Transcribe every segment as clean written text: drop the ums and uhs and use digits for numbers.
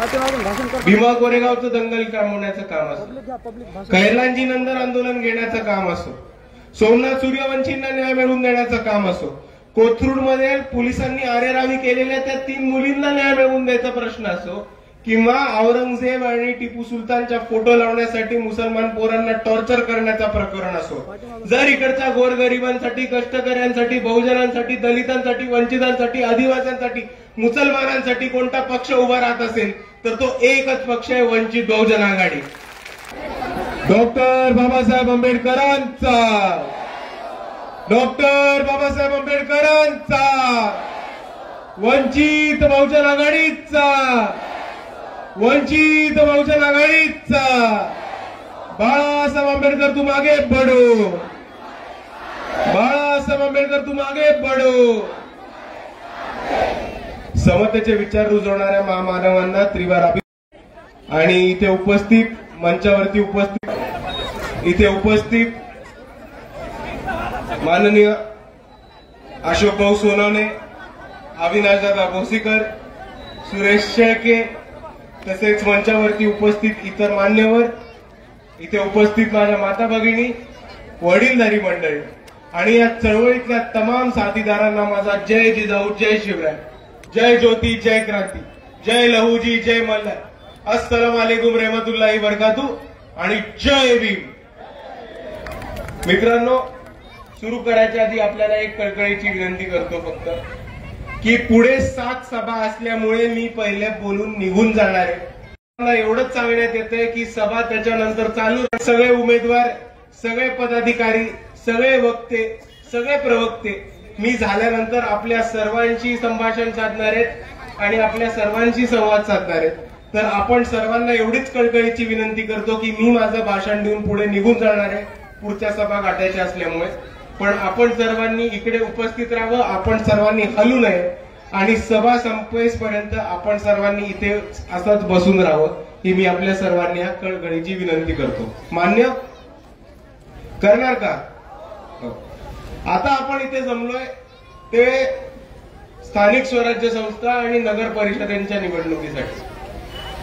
भीमा कोरेगावचं दंगल थांबवण्याचं काम असो, कैलांजी नंदन आंदोलन घेण्याचं काम असो, सोमनाथ सूर्यवंशींना न्याय मिळवून देण्याचं काम असो, कोथरूडमध्ये पोलिसांनी आरेरावी केलेल्या त्या 3 मुलींना न्याय मिळवून द्यायचा प्रश्न असो, किंवा औरंगजेब आणि टिपू सुलतानच्या फोटो लावण्यासाठी मुसलमान पोरांना टॉर्चर करण्याचा प्रकरण असो, जर इकडच्या गोरगरिबांसाठी, कष्टकऱ्यांसाठी, बहुजनांसाठी, दलितांसाठी, वंचितांसाठी, आदिवासींसाठी, मुसलमानांसाठी कोणता पक्ष उभा राहत असेल तर तो एकच पक्ष आहे, वंचित बहुजन आघाडी. डॉक्टर बाबासाहेब आंबेडकरांचा, डॉक्टर बाबासाहेब आंबेडकरांचा, वंचित बहुजन आघाडीचा, वंचित बहुजन आघाडीचा. बाळासाहेब आंबेडकर तुम आगे बढ़ो, बाळासाहेब आंबेडकर तुम आगे बढ़ो. समतेचे विचार रुजवणाऱ्या महामानवांना त्रिवार आणि इथे उपस्थित, मंचावरती उपस्थित माननीय अशोक भाऊ सोनवणे, अविनाशदादा भोसीकर, सुरेश शेळके, तसेच मंचावरती उपस्थित इतर मान्यवर, इथे उपस्थित माझ्या माता भगिनी, वडीलधारी मंडळी आणि या चळवळीतल्या तमाम साथीदारांना माझा जय जिजाऊ, जय शिवराय, जय ज्योती, जय क्रांती, जय लहूजी, जय मल्हार, अस्सलाम वालेकुम रहमतुल्लाही बरकातू आणि जय भीम. मित्रांनो, सुरू करायच्या आधी आपल्याला एक कळकळीची विनंती करतो फक्त, की पुढे 7 सभा असल्यामुळे मी पहिले बोलून निघून जाणार आहे. मला एवढंच सांगण्यात येतंय की सभा त्याच्यानंतर चालू, सगळे उमेदवार, सगळे पदाधिकारी, सगळे वक्ते, सगळे प्रवक्ते मी झाल्यानंतर आपल्या सर्वांशी संभाषण साधणार आहेत आणि आपल्या सर्वांशी संवाद साधणार आहेत. तर आपण सर्वांना एवढीच कळकळीची विनंती करतो की मी माझं भाषण देऊन पुढे निघून जाणार आहे पुढच्या सभा गाठायच्या असल्यामुळे, पण आपण सर्वांनी इकडे उपस्थित राहावं, आपण सर्वांनी हलू नये आणि सभा संपेपर्यंत आपण सर्वांनी इथे असंच बसून राहावं ही मी आपल्या सर्वांनी कळकळीची विनंती करतो. मान्य करणार का? आता आपण इथे जमलोय ते स्थानिक स्वराज्य संस्था आणि नगर परिषदेच्या निवडणुकीसाठी,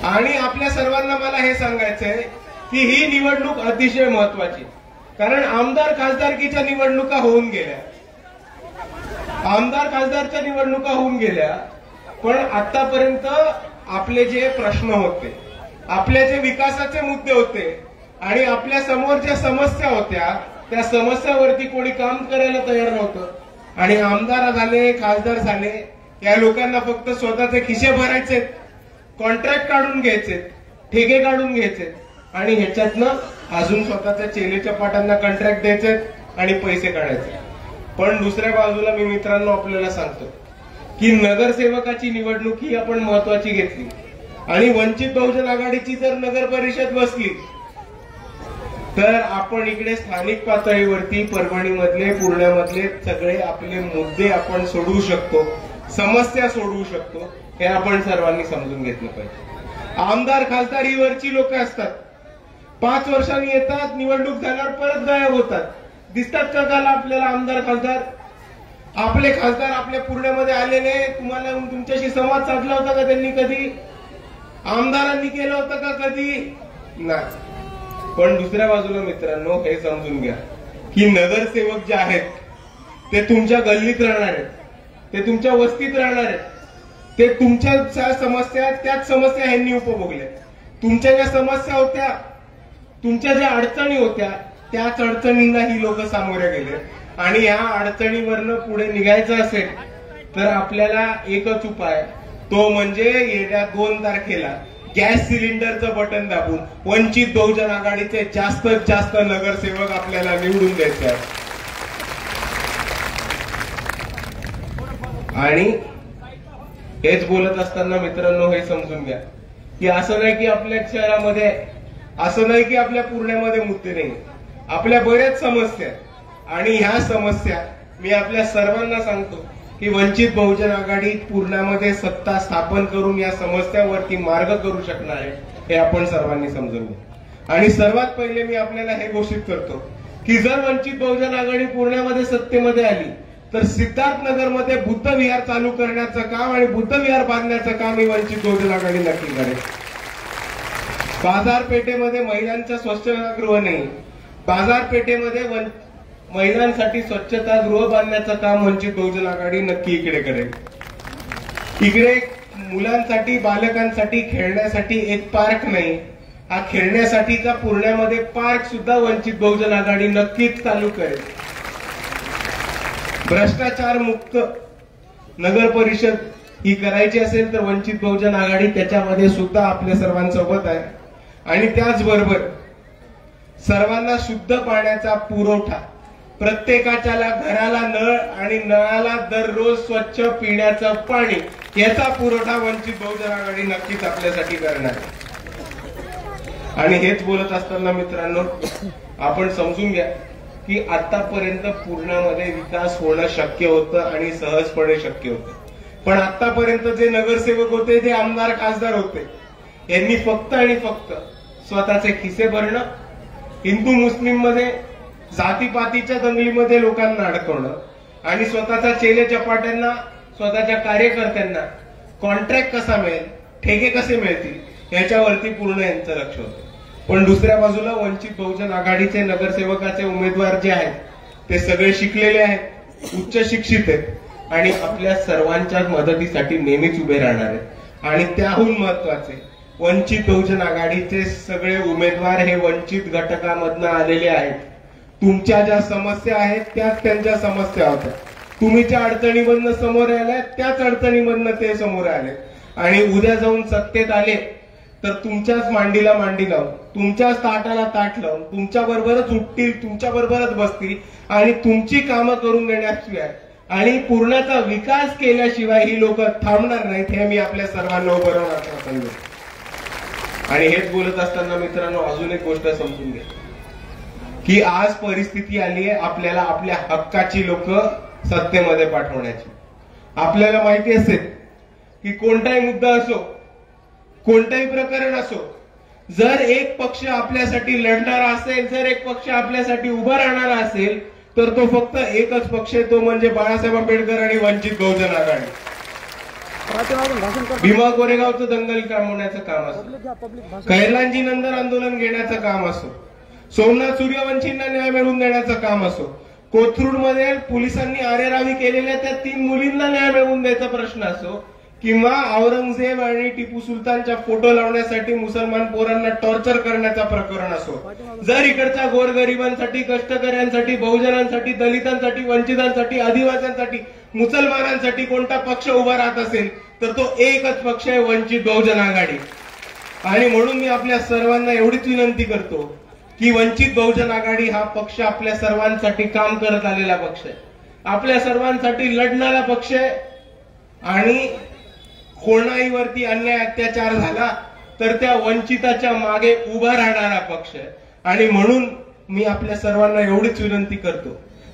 आणि आपल्या सर्वांना मला हे सांगायचंय की ही निवडणूक अतिशय महत्वाची, कारण आमदार खासदारकीच्या निवडणुका होऊन गेल्या, आमदार खासदारच्या निवडणुका होऊन गेल्या, पण आतापर्यंत आपले जे प्रश्न होते, आपले जे विकासाचे मुद्दे होते आणि आपल्या समोर ज्या समस्या होत्या त्या समस्यावरती कोणी काम करायला तयार नव्हतं. आणि आमदार झाले, खासदार झाले, या लोकांना फक्त स्वतःचे खिसे भरायचे, कॉन्ट्रॅक्ट काढून घ्यायचे, ठेके काढून घ्यायचे आणि ह्याच्यातनं अजून स्वतःच्या चेलेच्या पाटांना कॉन्ट्रॅक्ट द्यायचे आणि पैसे काढायचे. पण दुसऱ्या बाजूला मी मित्रांनो आपल्याला सांगतो की नगरसेवकाची निवडणूक ही आपण महत्वाची घेतली आणि वंचित बहुजन आघाडीची जर नगर परिषद बसली तर आपण इकडे स्थानिक पातळीवरती परभणीमधले, पूर्ण्यामधले सगळे आपले मुद्दे आपण सोडवू शकतो, समस्या सोडवू शकतो, हे आपण सर्वांनी समजून घेतलं पाहिजे. आमदार खासदार ही वरची लोक असतात, 5 वर्षांनी येतात, निवडणूक झाल्यावर परत गायब होतात. दिसतात का काला आपल्याला आमदार खासदार? आपले खासदार आपल्या पूर्ण्यामध्ये आलेले, तुम्हाला तुमच्याशी संवाद साधला होता का त्यांनी कधी? आमदारांनी केलं होतं का कधी? नाही. पण दुसऱ्या बाजूला मित्रांनो हे समजून घ्या की नगरसेवक जे आहेत ते तुमच्या गल्लीत राहणार आहेत, ते तुमच्या वस्तीत राहणार आहेत, ते तुमच्या समस्या, त्याच समस्या ह्यांनी उपभोगल्या. तुमच्या ज्या समस्या होत्या, तुमच्या ज्या अडचणी होत्या, त्याच अडचणींना ही लोक सामोरे गेले. आणि या अडचणीवरनं पुढे निघायचं असेल तर आपल्याला एकच उपाय, तो म्हणजे येत्या 2 तारखेला गॅस सिलेंडरचं बटन दाबून वंचित बहुजन आघाडीचे जास्तीत जास्त नगरसेवक आपल्याला निवडून द्यायचे आहेत. आणि हेच बोलत असताना मित्रांनो हे समजून घ्या की असं नाही की आपल्या शहरामध्ये, असं नाही की आपल्या पूर्ण्यामध्ये मुद्दे नाही, आपल्या बऱ्याच समस्या, आणि ह्या समस्या मी आपल्या सर्वांना सांगतो की वंचित बहुजन आघाडी पूर्णामध्ये सत्ता स्थापन करून या समस्यावरती मार्ग करू शकणार आहे हे आपण सर्वांनी समजून घ्या. आणि सर्वात पहिले मी आपल्याला हे घोषित करतो की जर वंचित बहुजन आघाडी पूर्णामध्ये सत्तेमध्ये आली तर सिद्धार्थनगरमध्ये बुद्ध विहार चालू करण्याचं काम आणि बुद्ध विहार बांधण्याचं काम ही वंचित बहुजन आघाडी नक्की करेल. बाजारपेठेमध्ये महिलांचं स्वच्छतागृह नाही, बाजारपेठेमध्ये महिलांसाठी स्वच्छतागृह बांधण्याचं काम वंचित बहुजन आघाडी नक्की इकडे करेल. इकडे मुलांसाठी बालकांसाठी खेळण्यासाठी एक पार्क नाही, हा खेळण्यासाठीचा पुण्यामध्ये पार्क सुद्धा वंचित बहुजन आघाडी नक्कीच चालू करेल. भ्रष्टाचार मुक्त नगर परिषद ही करायची असेल तर वंचित बहुजन आघाडी त्याच्यामध्ये सुद्धा आपल्या सर्वांसोबत आहे. आणि त्याचबरोबर सर्वांना शुद्ध पाण्याचा पुरवठा, प्रत्येकाच्या घराला नळ आणि नळाला दररोज स्वच्छ पिण्याचं पाणी याचा पुरवठा वंचित बहुजन आघाडी नक्कीच आपल्यासाठी करणार आहे. आणि हेच बोलत असताना मित्रांनो, आपण समजून घ्या की आतापर्यंत पूर्णामध्ये विकास होणं शक्य होतं आणि सहजपणे शक्य होतं. पण आतापर्यंत जे नगरसेवक होते ते आमदार खासदार होते, यांनी फक्त आणि फक्त स्वतःचे खिसे भरणं, हिंदू मुस्लिम मध्ये जातीपातीच्या दंगलीमध्ये लोकांना अडकवणं आणि स्वतःच्या चेले चपाट्यांना, स्वतःच्या कार्यकर्त्यांना कॉन्ट्रॅक्ट कसा मिळेल, ठेके कसे मिळतील याच्यावरती पूर्ण यांचं लक्ष होतं. पण दुसऱ्या बाजूला वंचित बहुजन आघाडीचे नगरसेवकाचे उमेदवार जे आहेत ते सगळे शिकलेले आहेत, उच्च शिक्षित आहेत आणि आपल्या सर्वांच्या मदतीसाठी नेहमीच उभे राहणार आहेत. आणि त्याहून महत्वाचे, वंचित बहुजन आघाडीचे सगळे उमेदवार हे वंचित घटकामधनं आलेले आहेत. तुमच्या ज्या समस्या आहेत त्याच त्यांच्या समस्या होत्या. तुम्ही ज्या अडचणीमधनं समोर आल्या त्याच अडचणीमधनं ते समोर आले आणि उद्या जाऊन सत्तेत आले तर तुमच्याच मांडीला मांडी लावून, तुमच्याच ताटाला ताट लावून तुमच्या बरोबरच उठतील, तुमच्या बरोबरच बसतील आणि तुमची कामं करून देण्याशिवाय आणि पूर्णाचा विकास केल्याशिवाय ही लोक थांबणार नाहीत, हे मी आपल्या सर्वांना उभं राहून आश्वासन देतो. आणि हेच बोलत असताना मित्रांनो, अजून एक गोष्ट समजून घ्या की आज परिस्थिती आली आहे आपल्याला आपल्या हक्काची लोक सत्तेमध्ये पाठवण्याची. आपल्याला माहिती असेल की कोणताही मुद्दा असो, कोणताही प्रकरण असो, जर एक पक्ष आपल्यासाठी लढणारा असेल, जर एक पक्ष आपल्यासाठी उभा राहणारा असेल तर तो फक्त एकच पक्ष आहे, तो म्हणजे बाळासाहेब आंबेडकर आणि वंचित बहुजन आघाडी. भीमा कोरेगावचं दंगल थांबवण्याचं काम असो, कैलांजी नंदन आंदोलन घेण्याचं काम असो, सोमनाथ सूर्यवंशींना न्याय मिळवून देण्याचं काम असो, कोथरूडमध्ये पोलिसांनी आरेरावी केलेल्या त्या 3 मुलींना न्याय मिळवून द्यायचा प्रश्न असो, किंवा औरंगजेब आणि टिपू सुलतानच्या फोटो लावण्यासाठी मुसलमान पोरांना टॉर्चर करण्याचा प्रकरण असो, जर इकडच्या गोरगरिबांसाठी, कष्टकऱ्यांसाठी, बहुजनांसाठी, दलितांसाठी, वंचितांसाठी, आदिवासींसाठी, मुसलमानांसाठी कोणता पक्ष उभा राहत असेल तर तो एकच पक्ष आहे, वंचित बहुजन आघाडी. आणि म्हणून मी आपल्या सर्वांना एवढीच विनंती करतो की वंचित बहुजन आघाडी हा पक्ष आपल्या सर्वांसाठी काम करत आलेला पक्ष आहे, आपल्या सर्वांसाठी लढणारा पक्ष आहे आणि कोणाहीवरती अन्याय अत्याचार झाला तर त्या वंचिताच्या मागे उभा राहणारा पक्ष आहे. आणि म्हणून मी आपल्या सर्वांना एवढीच विनंती करतो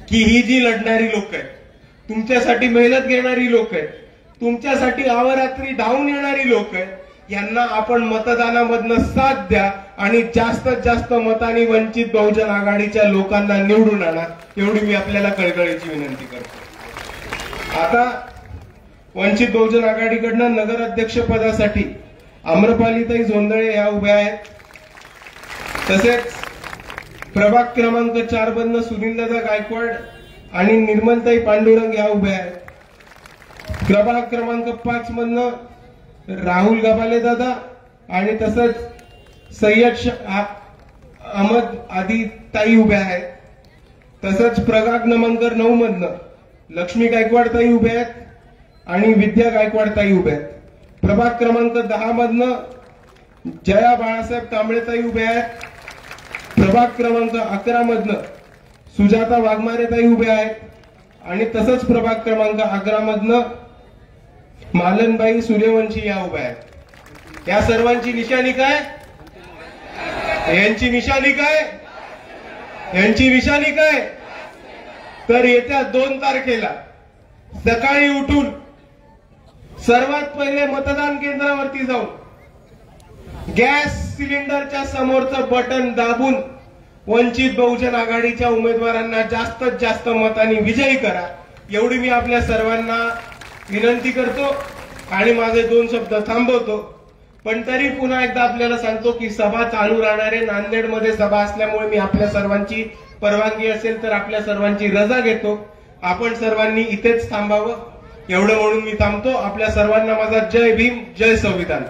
की ही जी लढणारी लोक आहेत, तुमच्यासाठी मेहनत घेणारी लोक आहेत, तुमच्यासाठी अहोरात्री धावून येणारी लोक आहेत, यांना आपण मतदानामधनं साथ द्या आणि जास्तीत जास्त मतांनी वंचित बहुजन आघाडीच्या लोकांना निवडून आणा, एवढी मी आपल्याला कळकळीची विनंती करतो. आता वंचित बहुजन आघाडीकडनं नगराध्यक्ष पदासाठी आम्रपालीताई जोंधळे या उभ्या आहेत. तसेच प्रभाग क्रमांक 4 मधनं सुनीलदादा गायकवाड आणि निर्मलताई पांडुरंग या उभ्या आहेत. प्रभाग क्रमांक 5 मधनं राहुल गबाले दादा आणि तसंच सय्यद अहमद आदी ताई उभ्या आहेत. तसंच प्रभाग क्रमांक 9 मधनं लक्ष्मी गायकवाड ताई उभ्या आहेत आणि विद्या गायकवाड ताई उभ्या आहेत. प्रभाग क्रमांक 10 मधनं जया बाळासाहेब कांबळे ताई उभ्या आहेत. प्रभाग क्रमांक 11 मधनं सुजाता वाघमारे ताई उभ्या आहेत आणि तसंच प्रभाग क्रमांक 11 मधनं मालनबाई सूर्यवंशी या उभ्या आहेत. या सर्वांची निशाणी काय? यांची निशाणी काय? यांची निशाणी काय? तर येत्या 2 तारखेला सकाळी उठून सर्वात पहिले मतदान केंद्रावरती जाऊन गॅस सिलेंडरच्या समोरचं बटन दाबून वंचित बहुजन आघाडीच्या उमेदवारांना जास्तीत जास्त मतांनी विजयी करा एवढी मी आपल्या सर्वांना विनंती करतो आणि माझे 2 शब्द थांबवतो. पण तरी पुन्हा एकदा आपल्याला सांगतो की सभा चालू राहणार आहे. नांदेडमध्ये सभा असल्यामुळे मी आपल्या सर्वांची परवानगी असेल तर आपल्या सर्वांची रजा घेतो. आपण सर्वांनी इथेच थांबावं एवढं म्हणून मी थांबतो. आपल्या सर्वांना माझा जय भीम, जय संविधान.